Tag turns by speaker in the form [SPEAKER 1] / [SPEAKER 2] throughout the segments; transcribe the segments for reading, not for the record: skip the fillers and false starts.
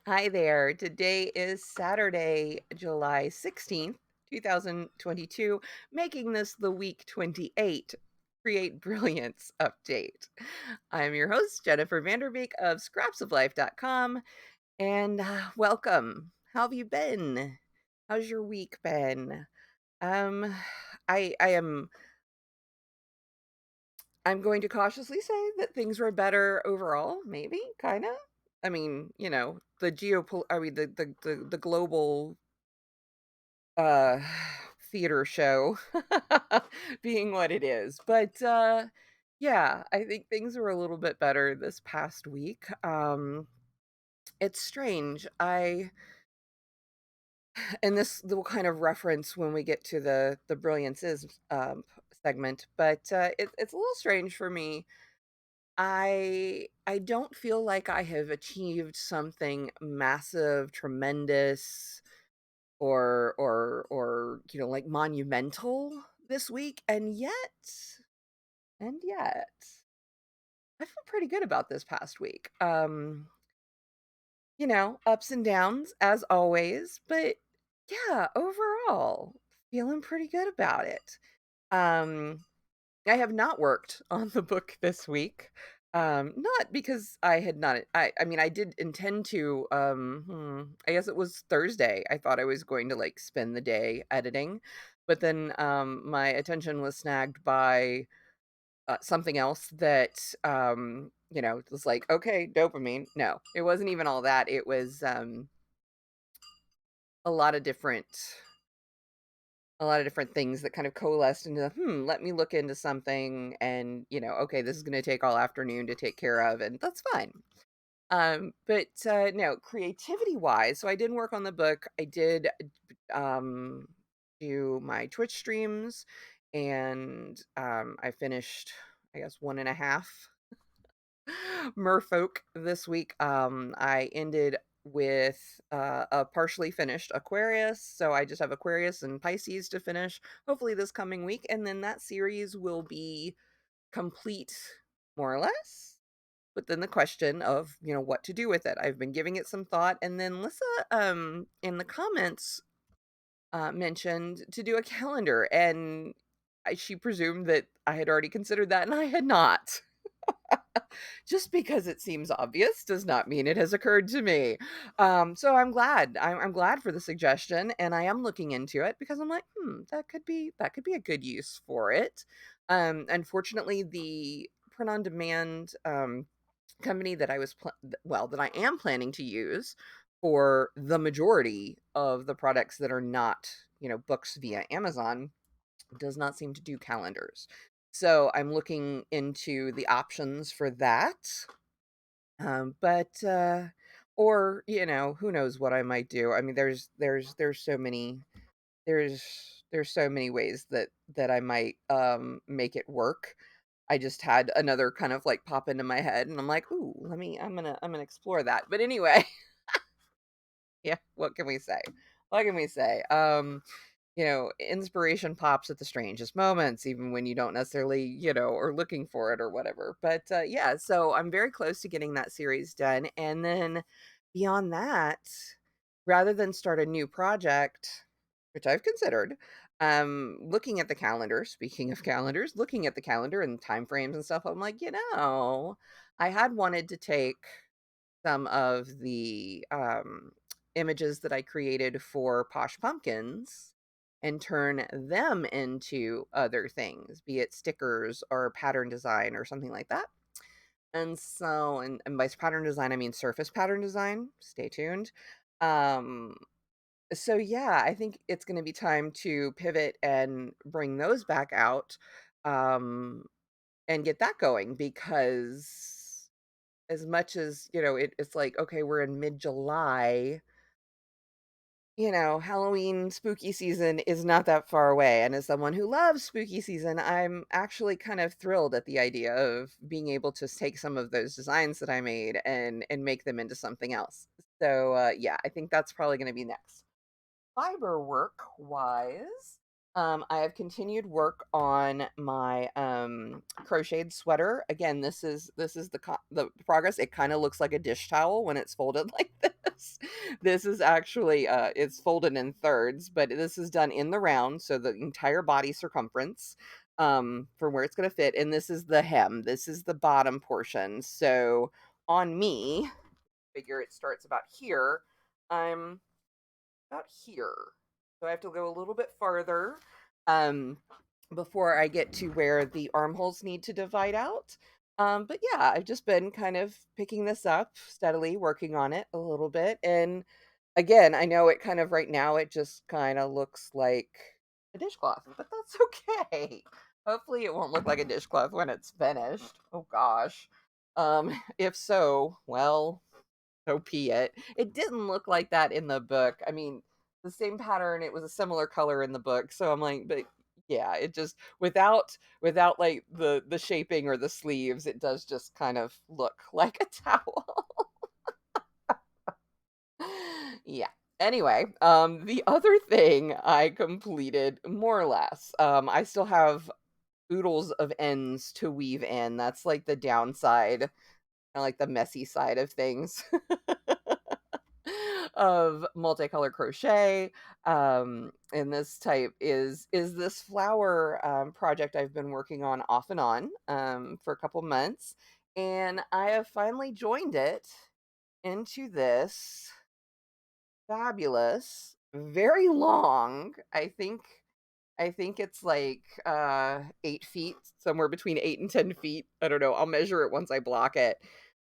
[SPEAKER 1] Hi there. Today is Saturday, July 16th, 2022, making this the week 28 Create Brilliance update. I'm your host, Jennifer Vanderbeek of scrapsoflife.com, and welcome. How have you been? How's your week been? Um, I am I'm going to cautiously say that things were better overall, maybe, kinda. I mean, the global, uh, theater show being what it is, but, yeah, I think things were a little bit better this past week. It's strange, I and this will kind of reference when we get to the Brilliance is, segment, but, it's a little strange for me. I don't feel like I have achieved something massive, tremendous, or like, monumental this week, and yet, I feel pretty good about this past week. Ups and downs as always, but yeah, overall, feeling pretty good about it. Um I have not worked on the book this week. Not because I had not I mean, I did intend to, I guess it was Thursday. I thought I was going to, like, spend the day editing, but then, my attention was snagged by, something else that, was like, "Okay, dopamine." No, it wasn't even all that. It was, a lot of different a lot of different things that kind of coalesced into, let me look into something and, okay, this is going to take all afternoon to take care of, and that's fine. But no, creativity wise, so I did work on the book. I did um, do my Twitch streams, and I finished, I guess, one and a half Merfolk this week. I ended with a partially finished Aquarius, so I just have Aquarius and Pisces to finish, hopefully this coming week, and then that series will be complete, more or less. But then the question of, what to do with it. I've been giving it some thought, and then Lissa, in the comments, mentioned to do a calendar, and she presumed that I had already considered that, and I had not. Just because it seems obvious does not mean it has occurred to me. So I'm glad for the suggestion, and I am looking into it because I'm like, that could be a good use for it. Unfortunately, the print on demand company that that I am planning to use for the majority of the products that are not, books via Amazon does not seem to do calendars. So I'm looking into the options for that. But or who knows what I might do. I mean, there's so many there's so many ways that I might make it work. I just had another kind of like pop into my head, and I'm like, "Ooh, I'm gonna explore that." But anyway, yeah, what can we say? What can we say? Inspiration pops at the strangest moments, even when you don't necessarily, are looking for it or whatever. But yeah, so I'm very close to getting that series done. And then beyond that, rather than start a new project, which I've considered, looking at the calendar, speaking of calendars, looking at the calendar and time frames and stuff, I'm like, I had wanted to take some of the images that I created for Posh Pumpkins and turn them into other things, be it stickers or pattern design or something like that. And by pattern design, I mean surface pattern design. Stay tuned. Um, so yeah, I think it's going to be time to pivot and bring those back out, um, and get that going because as much as it's like, okay, we're in mid-July. Halloween spooky season is not that far away, and as someone who loves spooky season, I'm actually kind of thrilled at the idea of being able to take some of those designs that I made and make them into something else. So, yeah, I think that's probably gonna be next. Fiber work wise, I have continued work on my crocheted sweater. Again, this is the progress. It kind of looks like a dish towel when it's folded like this. This is actually it's folded in thirds, but this is done in the round, so the entire body circumference for where it's going to fit. And this is the hem. This is the bottom portion. So on me, figure it starts about here. I'm about here. So I have to go a little bit farther um, before I get to where the armholes need to divide out. But yeah, I've just been kind of picking this up steadily, working on it a little bit. And again, I know it kind of right now, it just kind of looks like a dishcloth, but that's okay. Hopefully, it won't look like a dishcloth when it's finished. Oh gosh. If so, well, so be it. It didn't look like that in the book. I mean, the same pattern, it was a similar color in the book. So I'm like, but yeah, it just without like the shaping or the sleeves, it does just kind of look like a towel. Yeah. Anyway, the other thing I completed more or less, I still have oodles of ends to weave in. That's like the downside, kind of like the messy side of things. Of multicolor crochet and this type is this flower project I've been working on off and on for a couple months, and I have finally joined it into this fabulous, very long, I think it's like 8 feet, somewhere between 8 and 10 feet. I don't know. I'll measure it once I block it.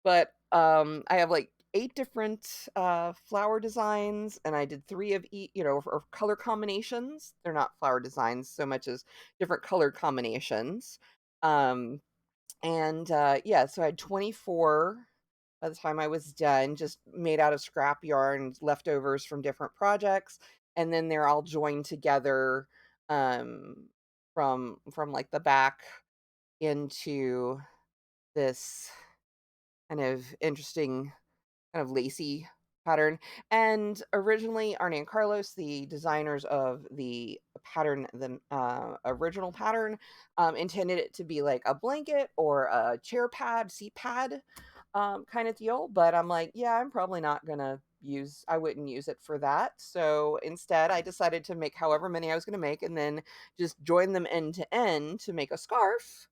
[SPEAKER 1] But I have like eight different flower designs, and I did three of each, or color combinations. They're not flower designs so much as different color combinations. Um, and yeah, so I had 24 by the time I was done, just made out of scrap yarn, leftovers from different projects, and then they're all joined together um from like the back into this kind of interesting kind of lacy pattern. And originally, Arnie and Carlos, the designers of the pattern, the original pattern, intended it to be like a blanket or a chair pad, seat pad kind of deal. But I'm like, yeah, I'm probably not gonna I wouldn't use it for that. So instead, I decided to make however many I was gonna make, and then just join them end to end to make a scarf.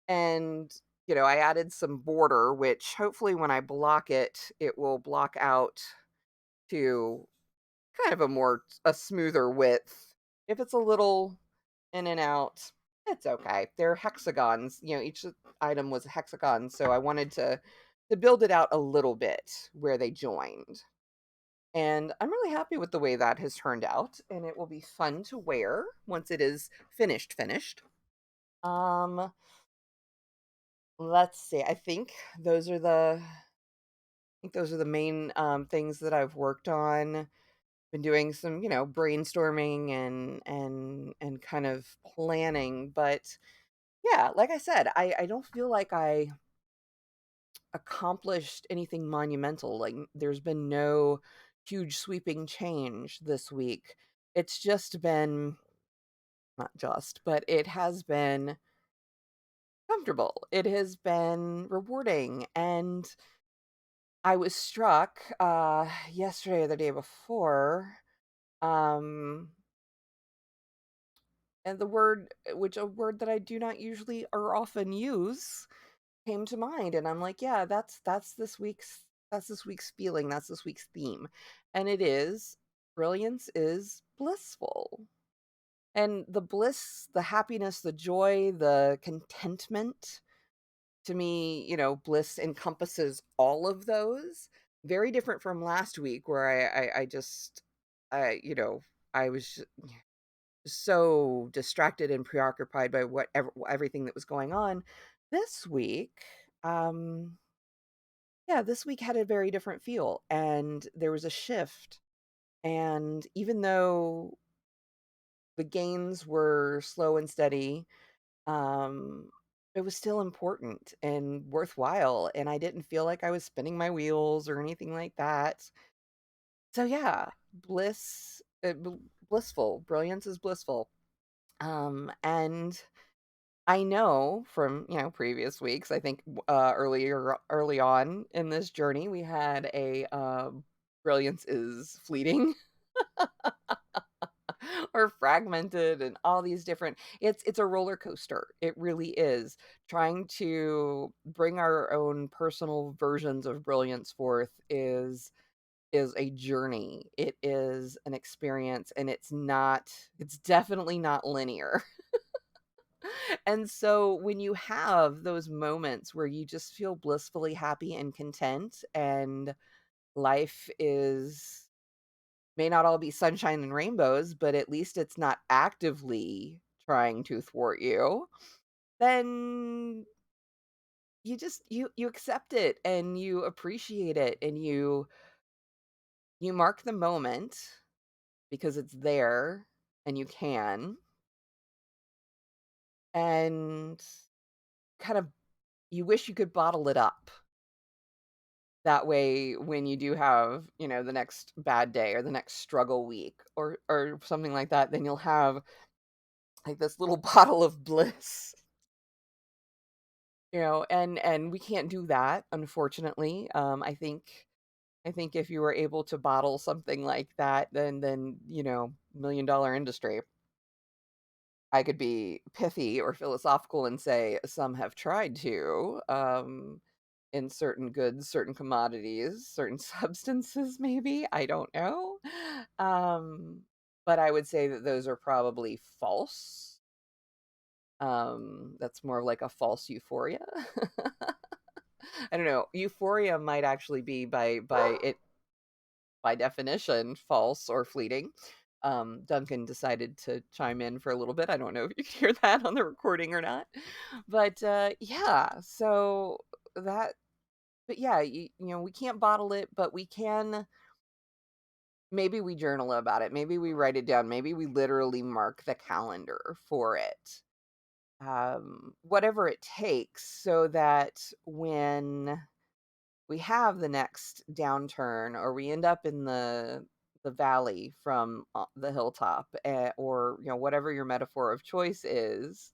[SPEAKER 1] And I added some border, which hopefully when I block it, it will block out to kind of a smoother width. If it's a little in and out, it's okay. They're hexagons. Each item was a hexagon, so I wanted to build it out a little bit where they joined. And I'm really happy with the way that has turned out, and it will be fun to wear once it is finished. Um, let's see. I think those are the main things that I've worked on. Been doing some, brainstorming and kind of planning, but yeah, like I said, I don't feel like I accomplished anything monumental. Like there's been no huge sweeping change this week. It's just been not just, but it has been comfortable. It has been rewarding, and I was struck yesterday or the day before um and a word that I do not usually or often use came to mind, and I'm like, yeah, that's this week's feeling, that's this week's theme. And it is brilliance is blissful. And the bliss, the happiness, the joy, the contentment, to me, bliss encompasses all of those. Very different from last week where I just I was so distracted and preoccupied by everything that was going on. This week, um, yeah, this week had a very different feel, and there was a shift. And even though the gains were slow and steady, um, it was still important and worthwhile, and I didn't feel like I was spinning my wheels or anything like that. So yeah, blissful. Brilliance is blissful. And I know from, previous weeks, I think early on in this journey, we had a brilliance is fleeting or fragmented and all these different it's a roller coaster. It really is. Trying to bring our own personal versions of brilliance forth is a journey. It is an experience, and it's definitely not linear. And so when you have those moments where you just feel blissfully happy and content, and life is may not all be sunshine and rainbows, but at least it's not actively trying to thwart you, then you accept it and you appreciate it, and you mark the moment because it's there and you can, and kind of you wish you could bottle it up. That way, when you do have, the next bad day or the next struggle week or something like that, then you'll have like this little bottle of bliss, and we can't do that, unfortunately. I think if you were able to bottle something like that, then $1 million industry. I could be pithy or philosophical and say some have tried to, in certain goods, certain commodities, certain substances, maybe. I don't know. Um, but I would say that those are probably false. That's more of like a false euphoria. I don't know. Euphoria might actually be by definition false or fleeting. Duncan decided to chime in for a little bit. I don't know if you can hear that on the recording or not. But yeah, so that but yeah, we can't bottle it, but we can maybe we journal about it. Maybe we write it down. Maybe we literally mark the calendar for it. Whatever it takes, so that when we have the next downturn, or we end up in the valley from the hilltop, or whatever your metaphor of choice is,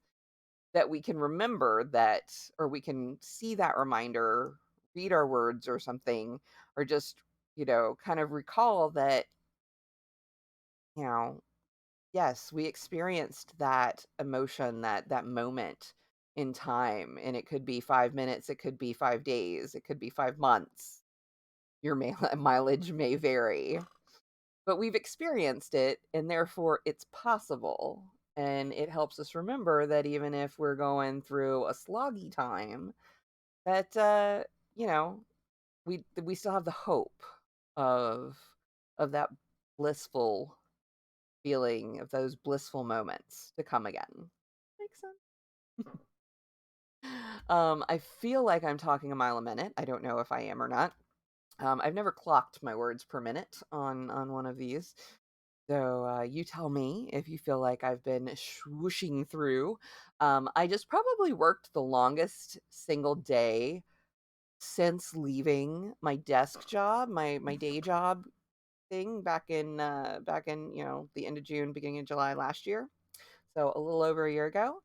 [SPEAKER 1] that we can remember that, or we can see that reminder, read our words or something, or just kind of recall that, you know yes, we experienced that emotion, that moment in time, and it could be 5 minutes, it could be 5 days, it could be 5 months. Your mileage may vary, but we've experienced it, and therefore it's possible. And it helps us remember that even if we're going through a sloggy time, that you know, we still have the hope of that blissful feeling, of those blissful moments to come again. Makes sense. I feel like I'm talking a mile a minute. I don't know if I am or not. I've never clocked my words per minute on one of these. So you tell me if you feel like I've been swooshing through. I just probably worked the longest single day since leaving my desk job, my day job thing, back in the end of June, beginning of July last year. So a little over a year ago.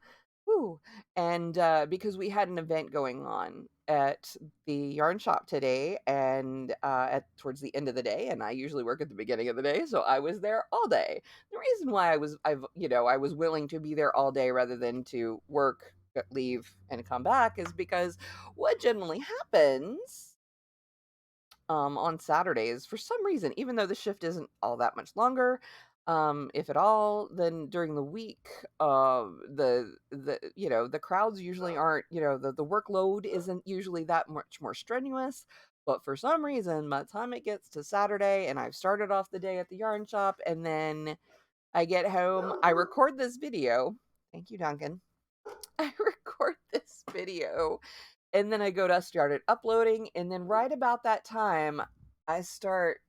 [SPEAKER 1] Woo. And because we had an event going on at the yarn shop today, and at towards the end of the day, and I usually work at the beginning of the day, so I was there all day. The reason why I was willing to be there all day rather than to work, leave, and come back is because what generally happens on Saturdays, for some reason, even though the shift isn't all that much longer, if at all, then during the week, the crowds usually aren't, the workload isn't usually that much more strenuous. But for some reason, by the time it gets to Saturday and I've started off the day at the yarn shop, and then I get home, I record this video. Thank you, Duncan. I record this video, and then I go to started uploading, and then right about that time, I start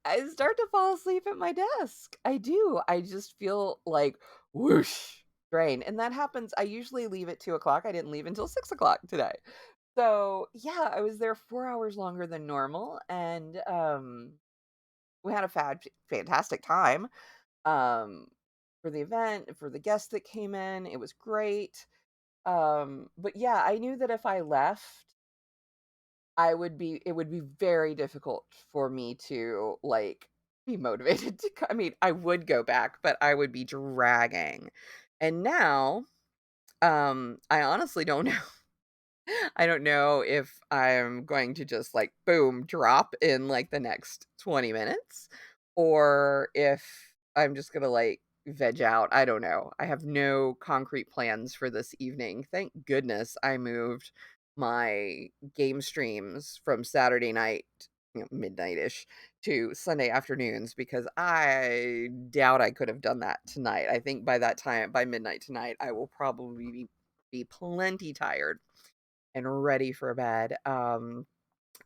[SPEAKER 1] I start to fall asleep at my desk. I do. I just feel like whoosh, drain. And that happens. I usually leave at 2 o'clock. I didn't leave until 6 o'clock today. So yeah, I was there 4 hours longer than normal, and we had a fantastic time. Um for the event, for the guests that came in. It was great. But yeah, I knew that if I left, it would be very difficult for me to like be motivated to I mean, I would go back, but I would be dragging. And now, I honestly don't know. I don't know if I'm going to just like boom drop in like the next 20 minutes or if I'm just going to like veg out. I don't know. I have no concrete plans for this evening. Thank goodness I moved my game streams from Saturday night, midnight-ish to Sunday afternoons because I doubt I could have done that tonight. I think by that time, by midnight tonight, I will probably be plenty tired and ready for bed.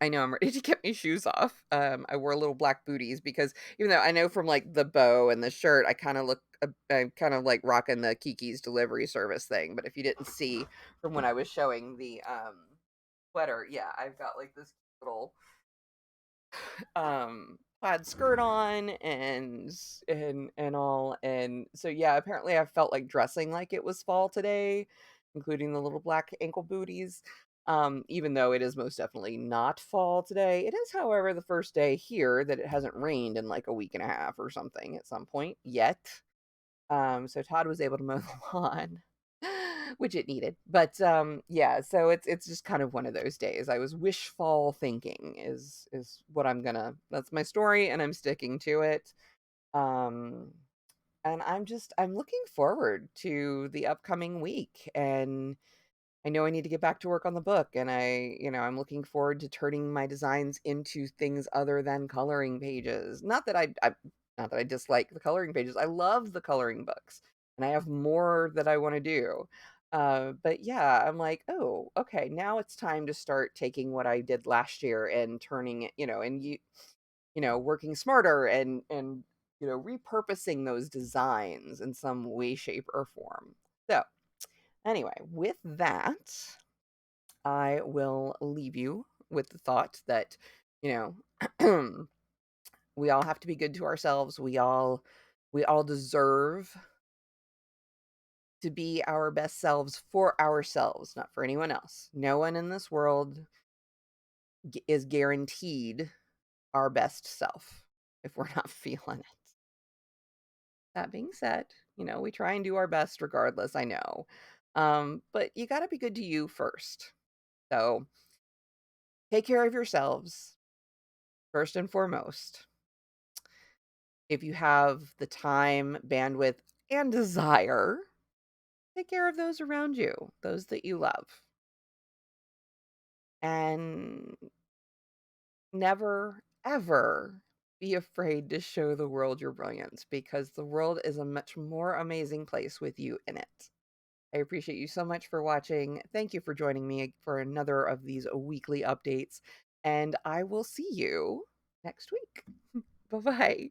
[SPEAKER 1] I know I'm ready to get my shoes off. I wore little black booties because even though I know from like the bow and the shirt, I kind of look, I'm kind of like rocking the Kiki's delivery service thing. But if you didn't see from when I was showing the sweater, yeah, I've got like this little plaid skirt on and all, and so yeah, apparently I felt like dressing like it was fall today, including the little black ankle booties. Even though it is most definitely not fall today, it is, however, the first day here that it hasn't rained in like a week and a half or something at some point yet. So Todd was able to mow the lawn, which it needed. But yeah, so it's just kind of one of those days. I was wishful thinking is what that's my story and I'm sticking to it. Um and I'm looking forward to the upcoming week, and I know I need to get back to work on the book, and I'm looking forward to turning my designs into things other than coloring pages. Not that I dislike the coloring pages. I love the coloring books, and I have more that I want to do. But yeah, I'm like, oh, okay, now it's time to start taking what I did last year and turning it, working smarter and repurposing those designs in some way, shape, or form. So anyway, with that, I will leave you with the thought that, you know, we all have to be good to ourselves. We all deserve to be our best selves for ourselves, not for anyone else. No one in this world is guaranteed our best self if we're not feeling it. That being said, we try and do our best regardless, I know. But you got to be good to you first. So, take care of yourselves first and foremost. If you have the time, bandwidth, and desire, take care of those around you, those that you love. And never, ever be afraid to show the world your brilliance, because the world is a much more amazing place with you in it. I appreciate you so much for watching. Thank you for joining me for another of these weekly updates, and I will see you next week. Bye bye.